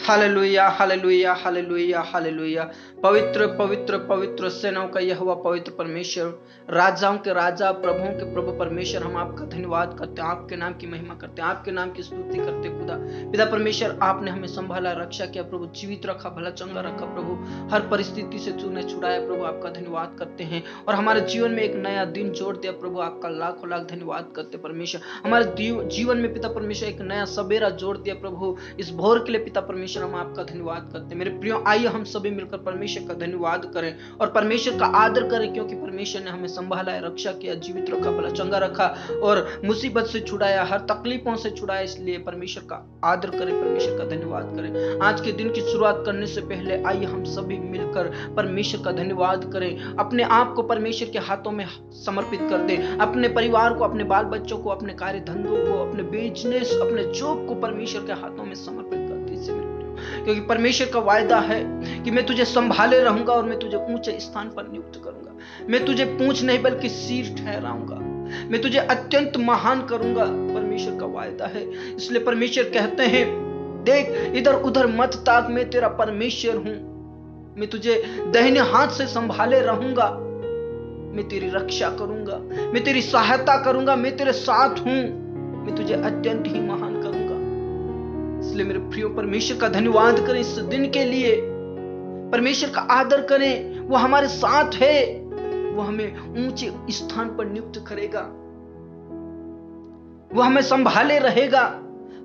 Hallelujah hallelujah hallelujah hallelujah. पवित्र पवित्र पवित्र सेनाओं का यहोवा पवित्र परमेश्वर, राजाओं के राजा, प्रभुओं के प्रभु परमेश्वर, हम आपका धन्यवाद करते हैं, आपके नाम की महिमा करते हैं, आपके नाम की स्तुति करते हैं। खुदा पिता परमेश्वर, आपने हमें संभाला, रक्षा किया प्रभु, जीवित रखा, भला चंगा रखा प्रभु, हर परिस्थिति से तूने छुड़ाया प्रभु, आपका धन्यवाद करते हैं। और हमारे जीवन में एक नया दिन जोड़ दिया प्रभु, आपका लाखों लाख धन्यवाद करते परमेश्वर। हमारे जीवन में पिता परमेश्वर एक नया सवेरा जोड़ दिया प्रभु, इस भोर के लिए पिता परमेश्वर हम आपका धन्यवाद करते हैं। मेरे प्रियो, आइए हम सभी मिलकर परमेश्वर का धन्यवाद करें और परमेश्वर का आदर करें, क्योंकि परमेश्वर ने हमें संभाला है, रक्षा किया, जीवित रखा, भला चंगा रखा और मुसीबत से छुड़ाया, हर तकलीफों से छुड़ाया। इसलिए परमेश्वर का आदर करें, परमेश्वर का धन्यवाद करें। आज के दिन की शुरुआत करने से पहले आइए हम सभी मिलकर परमेश्वर का धन्यवाद करें, अपने आप को परमेश्वर के हाथों में समर्पित कर दें, अपने परिवार को, अपने बाल बच्चों को, अपने कार्य धंधों को, अपने बिजनेस, अपने जॉब को परमेश्वर के हाथों में समर्पित कर दें, क्योंकि परमेश्वर का वायदा है कि मैं तुझे संभाले रहूंगा और मैं तुझे ऊंचे स्थान पर नियुक्त करूंगा। मैं तुझे पूंछ नहीं बल्कि सिर ठहराऊंगा, मैं तुझे अत्यंत महान करूंगा, परमेश्वर का वायदा है। इसलिए परमेश्वर कहते हैं, देख इधर उधर मत ताक, मैं तेरा परमेश्वर हूं, मैं तुझे दाहिने हाथ से संभाले रहूंगा, मैं तेरी रक्षा करूंगा, मैं तेरी सहायता करूंगा, मैं तेरे साथ हूं, मैं तुझे अत्यंत ही महान करूंगा। इसलिए मेरे प्रियो, परमेश्वर का धन्यवाद करें इस दिन के लिए, परमेश्वर का आदर करें, वो हमारे साथ है, वो हमें ऊंचे स्थान पर नियुक्त करेगा, वो हमें संभाले रहेगा,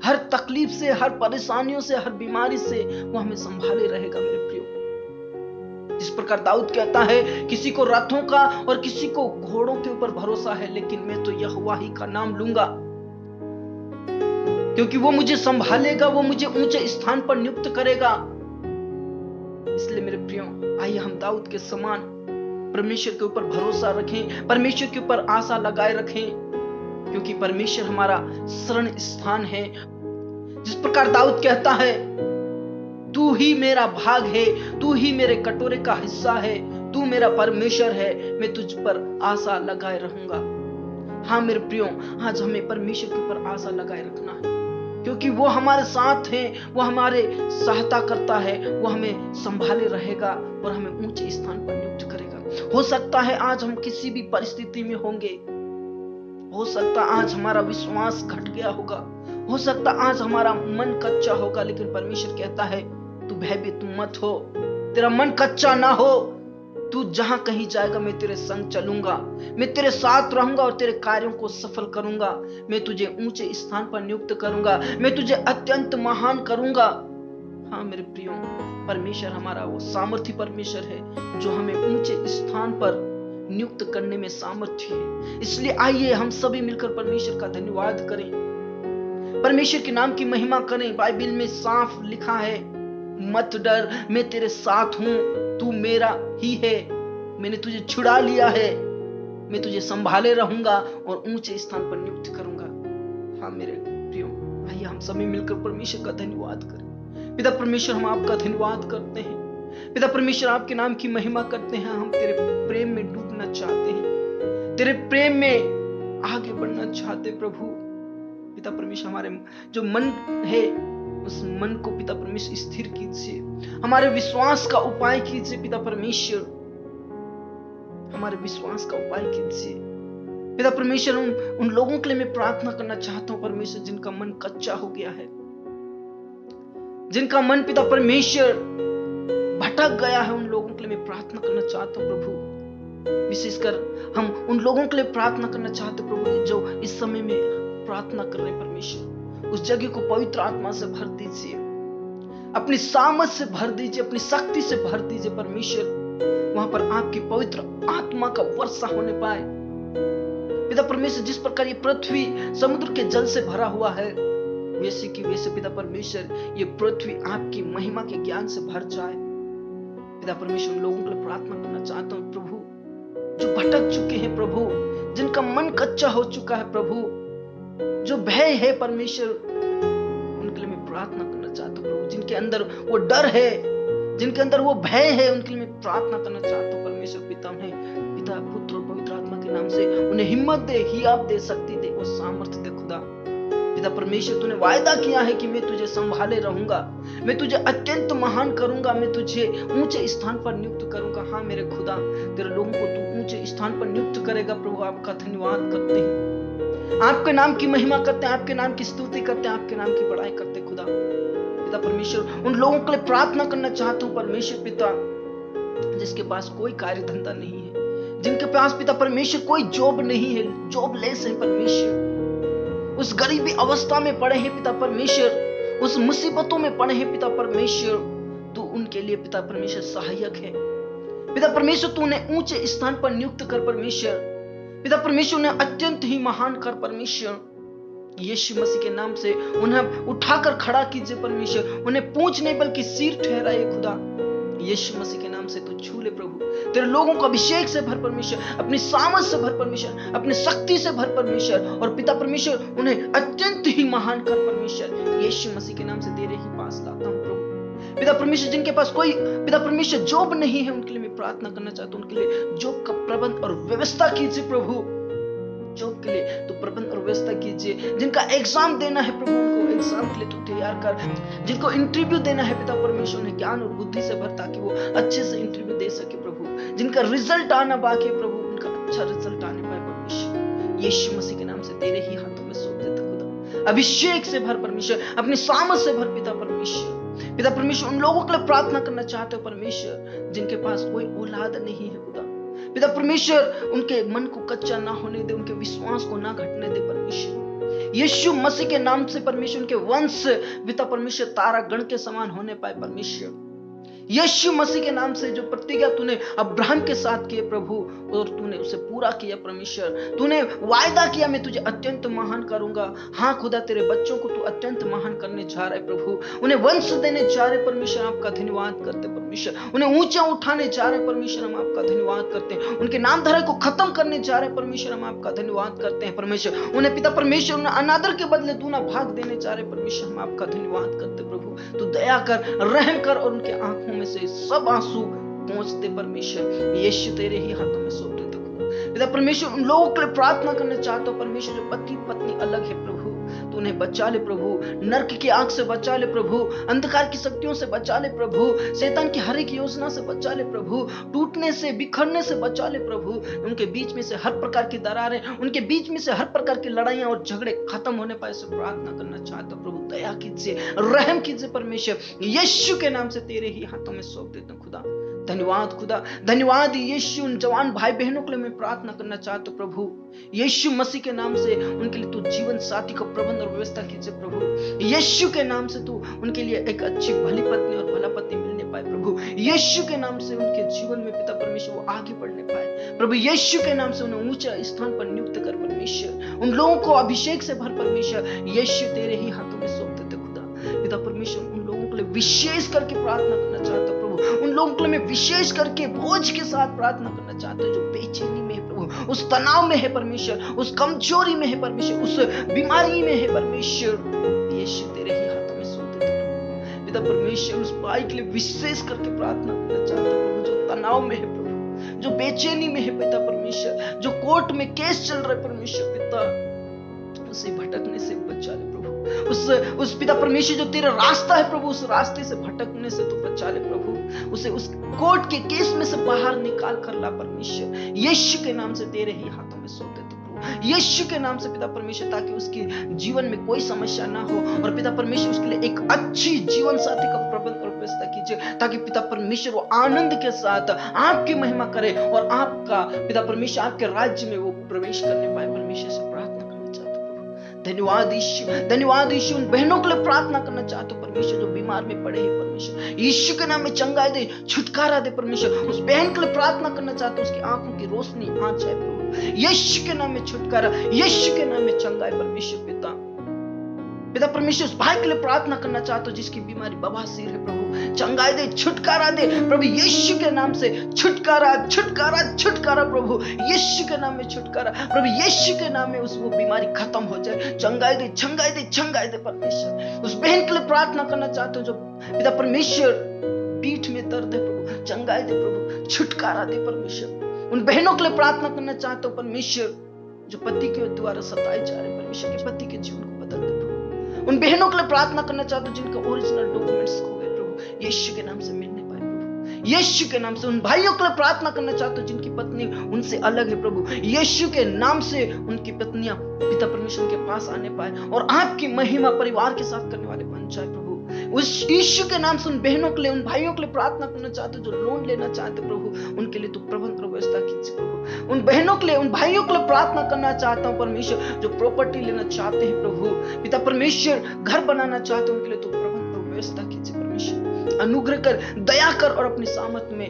हर तकलीफ से, हर परेशानियों से, हर बीमारी से वो हमें संभाले रहेगा। मेरे प्रियो, जिस प्रकार दाऊद कहता है, किसी को रथों का और किसी को घोड़ों के ऊपर भरोसा है, लेकिन मैं तो यहोवा ही का नाम लूंगा, क्योंकि वो मुझे संभालेगा, वो मुझे ऊंचे स्थान पर नियुक्त करेगा। इसलिए मेरे प्रियो, आइए हम दाऊद के समान परमेश्वर के ऊपर भरोसा रखें, परमेश्वर के ऊपर आशा लगाए रखें, क्योंकि परमेश्वर हमारा शरण स्थान है। जिस प्रकार दाऊद कहता है, तू ही मेरा भाग है, तू ही मेरे कटोरे का हिस्सा है, तू मेरा परमेश्वर है, मैं तुझ पर आशा लगाए रहूंगा। हाँ मेरे प्रियो, आज हमें परमेश्वर के ऊपर आशा लगाए रखना है, क्योंकि वो हमारे साथ हैं, वो हमारे सहायता करता है, वो हमें संभाले रहेगा और हमें ऊंचे स्थान पर नियुक्त करेगा। हो सकता है आज हम किसी भी परिस्थिति में होंगे, हो सकता आज हमारा विश्वास घट गया होगा, हो सकता आज हमारा मन कच्चा होगा, लेकिन परमेश्वर कहता है, तू भयभीत मत हो, तेरा मन कच्चा ना हो, तू जहां कहीं जाएगा मैं तेरे संग चलूंगा, मैं तेरे साथ रहूंगा और तेरे कार्यों को सफल करूंगा, मैं तुझे ऊंचे स्थान पर नियुक्त करूंगा, मैं तुझे अत्यंत महान करूंगा। हाँ मेरे प्रियो, परमेश्वर हमारा वो सामर्थी परमेश्वर है, जो हमें ऊंचे स्थान पर नियुक्त करने में सामर्थ्य है। इसलिए आइए हम सभी मिलकर परमेश्वर का धन्यवाद करें, परमेश्वर के नाम की महिमा करें। बाइबल में साफ लिखा है, मत डर, मैं तेरे साथ हूं, तू मेरा ही है, मैंने तुझे छुड़ा लिया है, मैं तुझे संभाले रहूंगा और ऊंचे स्थान पर नियुक्त करूंगा। हाँ मेरे प्रियो, आइए हम सभी मिलकर परमेश्वर का धन्यवाद करें। पिता परमेश्वर, हम आपका धन्यवाद करते हैं, पिता परमेश्वर आपके नाम की महिमा करते हैं। हम तेरे प्रेम में डूबना चाहते हैं, तेरे प्रेम में आगे बढ़ना चाहते प्रभु। पिता परमेश्वर, हमारे जो मन है उस मन को पिता परमेश्वर स्थिर कीजिए, हमारे विश्वास का उपाय कीजिए पिता परमेश्वर, हमारे विश्वास का उपाय कीजिए पिता परमेश्वर। उन लोगों के लिए मैं प्रार्थना करना चाहता हूं परमेश्वर, जिनका मन कच्चा हो गया है, जिनका मन पिता परमेश्वर भटक गया है, उन लोगों के लिए मैं प्रार्थना करना चाहता हूं प्रभु। विशेषकर हम उन लोगों के लिए प्रार्थना करना चाहते प्रभु, जो इस समय में प्रार्थना कर रहे हैं परमेश्वर, उस जगह को पवित्र आत्मा से भर दीजिए, अपनी सामर्थ से भर दीजिए, अपनी शक्ति से भर दीजिए परमेश्वर। वहां पर आपकी पवित्र आत्मा का वर्षा होने पाए पिता परमेश्वर। जिस प्रकार ये पृथ्वी समुद्र के जल से भरा हुआ है, वैसे की वैसे पिता परमेश्वर ये पृथ्वी आपकी महिमा के ज्ञान से भर जाए पिता परमेश्वर। उन लोगों के लिए प्रार्थना करना चाहता हूं प्रभु, जो भटक चुके हैं प्रभु, जिनका मन कच्चा हो चुका है प्रभु, जो भय है परमेश्वर, उनके लिए मैं प्रार्थना करना चाहता हूं प्रभु। जिनके अंदर वो डर है, जिनके अंदर वो भय है, उनके लिए मैं प्रार्थना करना चाहता हूं परमेश्वर। पिता उन्हें, पिता पुत्र और पवित्र आत्मा के नाम से उन्हें हिम्मत दे, हियाव दे, शक्ति दे और सामर्थ्य दे खुदा। पिता परमेश्वर, तूने वायदा किया है कि मैं तुझे संभाले रहूंगा, मैं तुझे अत्यंत महान करूंगा, मैं तुझे ऊंचे स्थान पर नियुक्त करूंगा। हाँ मेरे खुदा, तेरे लोगों को तू ऊंचे स्थान पर नियुक्त करेगा। प्रभु आपका धन्यवाद करते हैं, आपके नाम की महिमा करते हैं, आपके नाम की स्तुति करते हैं, आपके नाम की बड़ाई करते हैं। खुदा पिता परमेश्वर, उन लोगों के लिए प्रार्थना करना चाहता हूँ परमेश्वर पिता, जिसके पास कोई कार्य धंधा नहीं है, जिनके पास पिता परमेश्वर कोई जॉब नहीं है, जॉबलेस है परमेश्वर, उस गरीबी अवस्था में पड़े हैं पिता परमेश्वर, उस मुसीबतों में पड़े हैं पिता परमेश्वर, तू उनके लिए पिता परमेश्वर सहायक है। पिता परमेश्वर तू उन्हें ऊंचे स्थान पर नियुक्त कर परमेश्वर, पिता परमेश्वर उन्हें अत्यंत ही महान कर परमेश्वर। यीशु मसीह के नाम से उन्हें उठाकर खड़ा कीजिए परमेश्वर, उन्हें पूंछ नहीं बल्कि सिर ठहराए खुदा। यीशु मसीह के नाम से तू छू ले प्रभु, तेरे लोगों को अभिषेक से भर परमेश्वर, अपनी सामर्थ से भर परमेश्वर, अपनी शक्ति से भर परमेश्वर, और पिता परमेश्वर उन्हें अत्यंत ही महान कर परमेश्वर। यीशु मसीह के नाम से तेरे ही पास लाता हूं प्रभु। पिता परमेश्वर जिनके पास कोई पिता परमेश्वर जॉब नहीं है, उनके लिए मैं प्रार्थना करना चाहता हूं, उनके लिए जॉब का प्रबंध और व्यवस्था कीजिए प्रभु। जॉब के लिए तो प्रबंध और व्यवस्था कीजिए। जिनका एग्जाम देना है प्रभु, उनको एग्जाम के लिए तू तैयार कर। जिनको इंटरव्यू देना है पिता परमेश्वर उन्हें ज्ञान और बुद्धि से भर, ताकि वो अच्छे से इंटरव्यू दे सके प्रभु। जिनका रिजल्ट आना बाकी है प्रभु, उनका अच्छा रिजल्ट आने पाए परमेश्वर। यीशु मसीह के नाम से तेरे ही हाथों में सौंप देता खुदा, अभिषेक से भर परमेश्वर, अपनी सामर्थ से भर पिता परमेश्वर। पिता परमेश्वर उन लोगों के लिए प्रार्थना करना चाहते हो परमेश्वर, जिनके पास कोई औलाद नहीं है खुदा। पिता परमेश्वर उनके मन को कच्चा ना होने दे, उनके विश्वास को ना घटने दे परमेश्वर। यीशु मसीह के नाम से परमेश्वर उनके वंश पिता परमेश्वर तारा गण के समान होने पाए परमेश्वर। यीशु मसीह के नाम से जो प्रतिज्ञा तूने अब्राहम के साथ किए प्रभु, और तूने उसे पूरा किया परमेश्वर। तूने वायदा किया मैं तुझे अत्यंत महान करूंगा। हाँ खुदा, तेरे बच्चों को तू अत्यंत महान करने जा रहा है प्रभु, उन्हें वंश देने जा रहे परमेश्वर, आपका धन्यवाद करते परमेश्वर। उन्हें ऊंचा उठाने जा रहे परमेश्वर, हम आपका धन्यवाद करते हैं। उनके नामधराई को खत्म करने जा रहे परमेश्वर, हम आपका धन्यवाद करते हैं परमेश्वर। उन्हें पिता परमेश्वर उन्हें अनादर के बदले दूना भाग देने जा रहे परमेश्वर, हम आपका धन्यवाद करते प्रभु। तू दया कर, रहम कर, और उनके आंखों में से सब आंसू पहुंचते परमेश्वर। यीशु तेरे ही हाथों में सौंप देते पिता परमेश्वर। उन लोगों के लिए प्रार्थना करना चाहता हूं परमेश्वर, जो पति पत्नी अलग है प्रभु, तू उन्हें बचा ले प्रभु, नरक की आग से बचा ले प्रभु, अंधकार की शक्तियों से बचा ले प्रभु, शैतान की हर एक योजना से बचा ले प्रभु, टूटने से बिखरने से बचा ले प्रभु। उनके बीच में से हर प्रकार की दरारें, उनके बीच में से हर प्रकार की लड़ाइयां और झगड़े खत्म होने पाए, से प्रार्थना करना चाहता हूं प्रभु। दया कीजिए, रहम कीजिए परमेश्वर। यीशु के नाम से तेरे ही हाथों में सौंप देता हूं खुदा। धन्यवाद खुदा, धन्यवाद यीशु। उन जवान भाई बहनों के लिए मैं प्रार्थना करना चाहता हूं प्रभु, यीशु मसीह के नाम से उनके लिए तू जीवन साथी का प्रबंध और व्यवस्था कीजिए प्रभु। यीशु के नाम से तू उनके लिए एक अच्छी भली पत्नी और भला पति मिलने पाए प्रभु। यीशु के नाम से उनके जीवन में पिता परमेश्वर वो आगे बढ़ने पाए प्रभु। यीशु के नाम से उन्हें ऊंचा स्थान पर नियुक्त कर परमेश्वर। उन लोगों को अभिषेक से भर परमेश्वर। यीशु तेरे ही हाथों में सौंप देते खुदा। पिता परमेश्वर उन लोगों के लिए विशेष करके प्रार्थना करना चाहता हूं प्रभु। उन लोगों के लिए मैं विशेष करके बोझ के साथ प्रार्थना करना चाहता हूं, जो बेचैनी में है प्रभु, उस तनाव में है परमेश्वर, उस कमजोरी में है परमेश्वर, उस बीमारी में है परमेश्वर। यीशु तेरे ही हाथों में सौंप देते प्रभु। पिता परमेश्वर उस भाई के लिए विशेष करके प्रार्थना करना चाहता हूं प्रभु, जो तनाव में है प्रभु, जो बेचैनी में है पिता परमेश्वर, जो कोर्ट में केस चल रहा है परमेश्वर पिता, उसे भटकने से बचा ले प्रभु। उस पिता परमेश्वर जो तेरा रास्ता है प्रभु, उस रास्ते से भटकने से तू बचा ले प्रभु। उसे उस कोर्ट के केस में से बाहर निकाल कर ला परमेश्वर। यीशु के नाम से तेरे ही हाथों में सौंप देते प्रभु। यीशु के नाम से पिता परमेश्वर, ताकि उसके जीवन में कोई समस्या ना हो, और पिता परमेश्वर उसके लिए एक अच्छी जीवन साथी का प्रबंध और व्यवस्था कीजिए, ताकि पिता परमेश्वर वो आनंद के साथ आपकी महिमा करे, और आपका पिता परमेश्वर आपके राज्य में वो प्रवेश करने पाए परमेश्वर। से प्रार्थना करना चाहता हूं प्रभु। धन्यवाद यीशु, धन्यवाद यीशु। उन बहनों के लिए प्रार्थना करना चाहता हूं परमेश्वर, जो बीमार में पड़े हैं परमेश्वर। यीशु के नाम में चंगाई दे, छुटकारा दे परमेश्वर। उस बहन के लिए प्रार्थना करना चाहता हूं, उसकी आंखों की रोशनी आ जाए प्रभु। यीशु के नाम में छुटकारा, यीशु के नाम में चंगाई परमेश्वर पिता। पिता परमेश्वर उस भाई के लिए प्रार्थना करना चाहता हूं, जिसकी बीमारी बवासीर है प्रभु, चंगाई दे, छुटकारा दे प्रभु। यीशु के नाम से छुटकारा, छुटकारा, छुटकारा प्रभु। यीशु के नाम में छुटकारा प्रभु। यीशु के नाम में वो बीमारी खत्म हो जाए। चंगाई दे, चंगाई दे, चंगाई दे परमेश्वर। उस बहन के लिए प्रार्थना करना चाहता हूं, जो पिता परमेश्वर पीठ में दर्द है प्रभु, चंगाई दे प्रभु, छुटकारा दे परमेश्वर। उन बहनों के लिए प्रार्थना करना चाहता हूं परमेश्वर, जो पति के द्वारा सताए जा रहे परमेश्वर, के पति के जीवन को बदल दे प्रभु। उन बहनों के लिए प्रार्थना करना चाहता हूं, जिनका ओरिजिनल डॉक्यूमेंट्स यीशु के नाम से मिलने पाए प्रभु। यीशु के नाम से उन भाइयों के लिए प्रार्थना करना चाहता हूँ जिनकी पत्नी उनसे अलग है प्रभु। यीशु के नाम से उनकी पत्नियां पिता परमेश्वर के पास आने पाए और आपकी महिमा परिवार के साथ करने वाले बन जाए प्रभु। उस यीशु के नाम से उन बहनों के लिए, उन भाइयों के लिए प्रार्थना करना चाहते जो लोन लेना चाहते प्रभु, उनके लिए तो प्रबंध व्यवस्था कीजिए प्रभु। उन बहनों के लिए, उन भाइयों के लिए प्रार्थना करना चाहता हूँ परमेश्वर, जो प्रॉपर्टी लेना चाहते हैं प्रभु, पिता परमेश्वर घर बनाना चाहते हैं, उनके लिए तो प्रबंध व्यवस्था कीजिए परमेश्वर। अनुग्रह कर, दया कर और अपनी सामर्थ में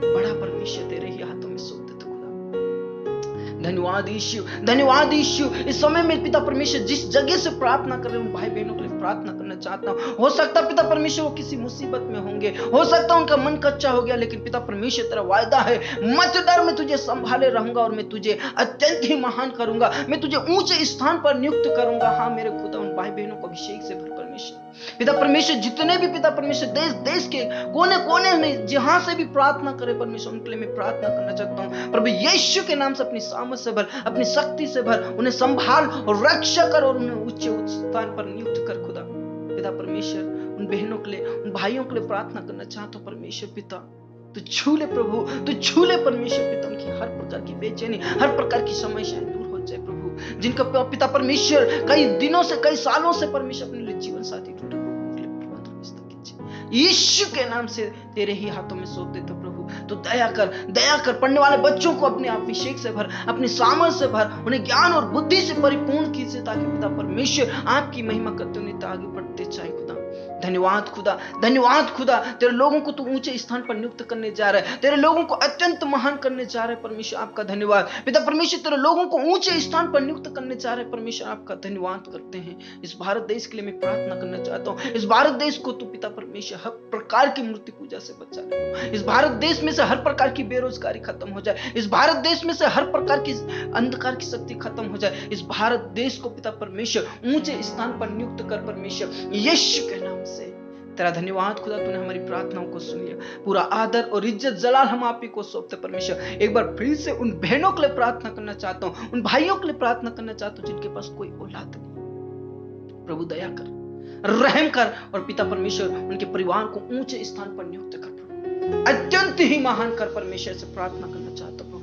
बड़ा परमेश्वर तेरे ही हाथों में सौंप देते खुदा। धन्यवाद यीशु, धन्यवाद यीशु। इस समय में पिता परमेश्वर जिस जगह से प्रार्थना कर रहे हैं उन भाई बहनों के लिए प्रार्थना करना चाहता हूँ। हो सकता है पिता परमेश्वर वो किसी मुसीबत में होंगे, हो सकता है उनका मन कच्चा हो गया, लेकिन पिता परमेश्वर तेरा वायदा है, मत डर, मैं तुझे संभाले रहूंगा और मैं तुझे अत्यंत ही महान करूंगा, मैं तुझे ऊंचे स्थान पर नियुक्त करूंगा। हाँ मेरे खुदा, उन भाई बहनों को अभिषेक से भर परमेश्वर। पिता परमेश्वर जितने भी पिता परमेश्वर देश देश के कोने कोने में जहां से भी प्रार्थना करे परमेश्वर, उनके लिए मैं प्रार्थना करना चाहता हूँ प्रभु। यीशु के नाम से अपनी सामर्थ से भर, अपनी शक्ति से भर, उन्हें संभाल और रक्षा कर और उन्हें ऊंचे स्थान पर नियुक्त कर खुदा। पिता परमेश्वर उन बहनों के लिए, उन भाइयों के लिए प्रार्थना करना चाहता हूँ परमेश्वर पिता, तू छू ले प्रभु, तू छू ले परमेश्वर पिता, उनकी हर प्रकार की बेचैनी, हर प्रकार की समस्याएं दूर हो जाए प्रभु। जिनका पिता परमेश्वर कई दिनों से, कई सालों से परमेश्वर अपने लिए जीवन साथी ढूंढे प्रभु, उनके लिए प्रबंध व्यवस्था कीजिए। यीशु के नाम से तेरे ही हाथों में सौंप देते प्रभु। तो दया कर, दया कर, पढ़ने वाले बच्चों को अपने अभिषेक से भर, अपनी सामर्थ से भर, उन्हें ज्ञान और बुद्धि से परिपूर्ण कीजिए, ताकि पिता परमेश्वर आपकी महिमा करते हुए आगे बढ़ते जाए खुदा। धन्यवाद खुदा, धन्यवाद खुदा, तेरे लोगों को तू ऊंचे स्थान पर नियुक्त करने जा रहा है, तेरे लोगों को अत्यंत महान करने जा रहा है परमेश्वर, आपका धन्यवाद। पिता परमेश्वर तेरे लोगों को ऊंचे स्थान पर नियुक्त करने जा रहे हैं परमेश्वर, आपका धन्यवाद करते हैं। इस भारत देश के लिए मैं प्रार्थना करना चाहता हूँ, इस भारत देश को तू पिता परमेश्वर हर प्रकार की मूर्ति पूजा से बचा ले। इस भारत देश में से हर प्रकार की बेरोजगारी खत्म हो जाए, इस भारत देश में से हर प्रकार की अंधकार की शक्ति खत्म हो जाए। इस भारत देश को पिता परमेश्वर ऊंचे स्थान पर नियुक्त कर परमेश्वर, यीशु के नाम से। तेरा धन्यवाद खुदा, तूने हमारी प्रार्थनाओं को सुन लिया। पूरा आदर और इज्जत जलाल हम आप ही को सौंपते परमेश्वर। एक बार फिर से उन बहनों के लिए प्रार्थना करना चाहता हूँ, उन भाइयों के लिए प्रार्थना करना चाहता हूँ जिनके पास कोई औलाद नहीं। प्रभु दया कर, रहम कर और पिता परमेश्वर उनके परिवार को ऊंचे स्थान पर नियुक्त कर प्रभु, अत्यंत ही महान कर परमेश्वर से प्रार्थना करना चाहता हूँ प्रभु।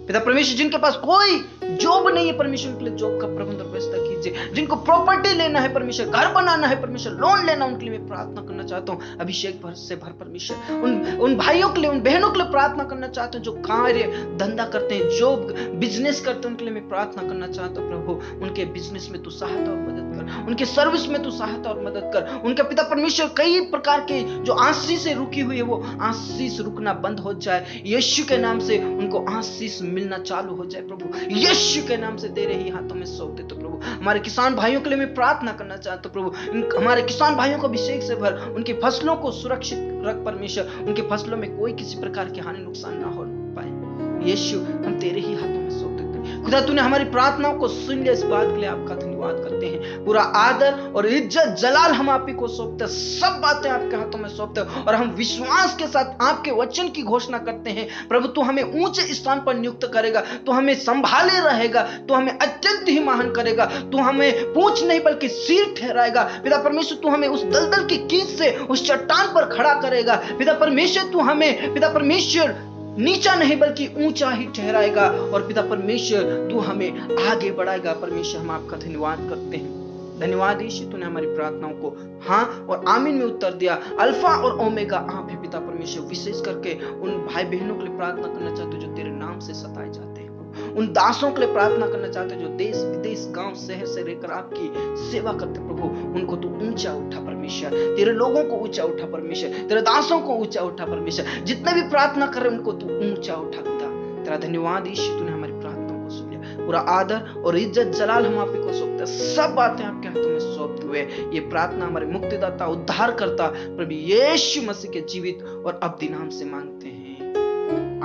पिता परमेश्वर जिनके पास कोई जॉब नहीं है परमेश्वर, उनके लिए जॉब का प्रबंध और व्यवस्था कीजिए। जिनको प्रॉपर्टी लेना है परमेश्वर, घर बनाना है परमेश्वर, लोन लेना, उनके लिए मैं प्रार्थना करना चाहता हूँ, अभिषेक भर से भर परमेश्वर। उन भाइयों के लिए, उन बहनों के लिए प्रार्थना करना चाहता हूँ जो कार्य धंधा करते हैं, जो बिजनेस करते हैं, उनके लिए मैं प्रार्थना करना चाहता हूँ प्रभु। उनके बिजनेस में तू सहायता और मदद कर, उनके सर्विस में तू सहायता और मदद कर। उनके पिता परमेश्वर कई प्रकार के जो आशीष से रुकी हुई है वो आशीष रुकना बंद हो जाए, यीशु के नाम से उनको आशीष मिलना चालू हो जाए प्रभु, यीशु के नाम से तेरे ही हाथों में सौंप देते प्रभु। हमारे किसान भाइयों के लिए मैं प्रार्थना करना चाहता हूं प्रभु, हमारे किसान भाइयों को अभिषेक से भर, उनकी फसलों को सुरक्षित रख परमेश्वर, उनके फसलों में कोई किसी प्रकार की हानि नुकसान ना हो पाए। यीशु हम तेरे ही हाथों में सौंप देते हैं खुदा, तूने हमारी प्रार्थनाओं को सुन लिया, इस बात के लिए आपका धन्यवाद करते हैं। पूरा आदर और इज्जत जलाल हम आप ही को सौंपते, सब बातें आपके हाथों में सौंपते और हम विश्वास के साथ आपके वचन की घोषणा करते हैं प्रभु। तू हमें ऊंचे स्थान पर नियुक्त करेगा, तू हमें संभाले रहेगा, तू हमें अत्यंत ही महान करेगा, तू हमें पूंछ नहीं बल्कि सिर ठहराएगा पिता परमेश्वर। तू हमें उस दलदल की कीच से उस चट्टान पर खड़ा करेगा पिता परमेश्वर। तू हमें पिता परमेश्वर नीचा नहीं बल्कि ऊंचा ही ठहराएगा और पिता परमेश्वर तू हमें आगे बढ़ाएगा परमेश्वर। हम आपका धन्यवाद करते हैं। धन्यवाद यीशु, तूने हमारी प्रार्थनाओं को हाँ और आमीन में उत्तर दिया। अल्फा और ओमेगा आप है पिता परमेश्वर। विशेष करके उन भाई बहनों के लिए प्रार्थना करना चाहते हो जो तेरे नाम से सताए जाते हैं, उन दासों के लिए प्रार्थना करना चाहते हैं जो देश विदेश गांव शहर से रहकर आपकी सेवा करते प्रभु, उनको तू ऊंचा उठा परमेश्वर, तेरे लोगों को ऊंचा उठा परमेश्वर, तेरे दासों को ऊंचा उठा परमेश्वर, जितने भी प्रार्थना कर रहे उनको तू ऊंचा उठा खुदा। तेरा धन्यवाद यीशु, तूने हमारी प्रार्थनाओं को सुन लिया। पूरा आदर और इज्जत जलाल हम आप ही को सौंपते हैं, सब बातें आपके हाथों में सौंपते हुए ये प्रार्थना हमारे मुक्तिदाता उद्धार करता प्रभु यीशु मसीह के जीवित और अब्दी नाम से मांगते हैं,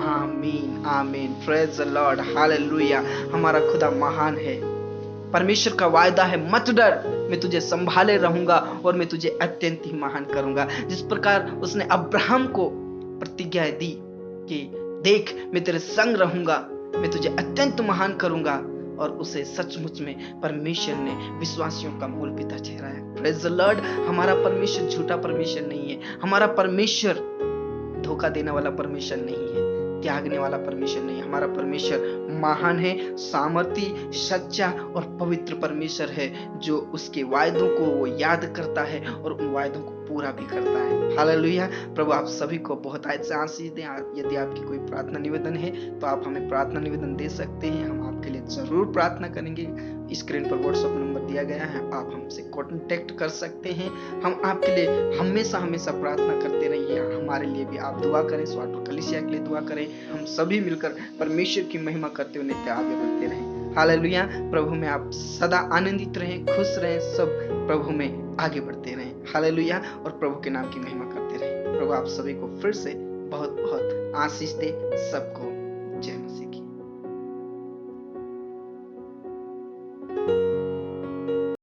आमीन आमीन। Praise the Lord, hallelujah. हमारा खुदा महान है, परमेश्वर का वायदा है मत डर, मैं तुझे संभाले रहूंगा और मैं तुझे अत्यंत ही महान करूंगा। जिस प्रकार उसने अब्राहम को प्रतिज्ञा दी कि देख मैं तेरे संग रहूंगा, मैं तुझे अत्यंत महान करूंगा और उसे सचमुच में परमेश्वर ने विश्वासियों का मूल पिता ठहराया। Praise the Lord. हमारा परमेश्वर झूठा परमेश्वर नहीं है, हमारा परमेश्वर धोखा देने वाला परमेश्वर नहीं है, त्यागने वाला परमेश्वर नहीं। हमारा परमेश्वर महान है, सामर्थी, सच्चा और पवित्र परमेश्वर है, जो उसके वायदों को वो याद करता है और उन वायदों को पूरा भी करता है। हालेलुया। प्रभु आप सभी को बहुत से आशीष दें। यदि आपकी कोई प्रार्थना निवेदन है तो आप हमें प्रार्थना निवेदन दे सकते हैं, हम आपके लिए जरूर प्रार्थना करेंगे। स्क्रीन पर व्हाट्सएप नंबर दिया गया है, आप हमसे कांटेक्ट कर सकते हैं। हम आपके लिए हमेशा हमेशा प्रार्थना करते रहिए। हमारे लिए भी आप दुआ करें, स्वाट कलीसिया के लिए दुआ करें। हम सभी मिलकर परमेश्वर की महिमा करते हुए नित्य आगे बढ़ते रहें। हालेलुया। प्रभु में आप सदा आनंदित रहें, खुश रहें, सब प्रभु में आगे बढ़ते रहें। हालेलुया। और प्रभु के नाम की महिमा करते रहें। प्रभु आप सभी को फिर से बहुत बहुत आशीष दे। सबको जय मसीह की।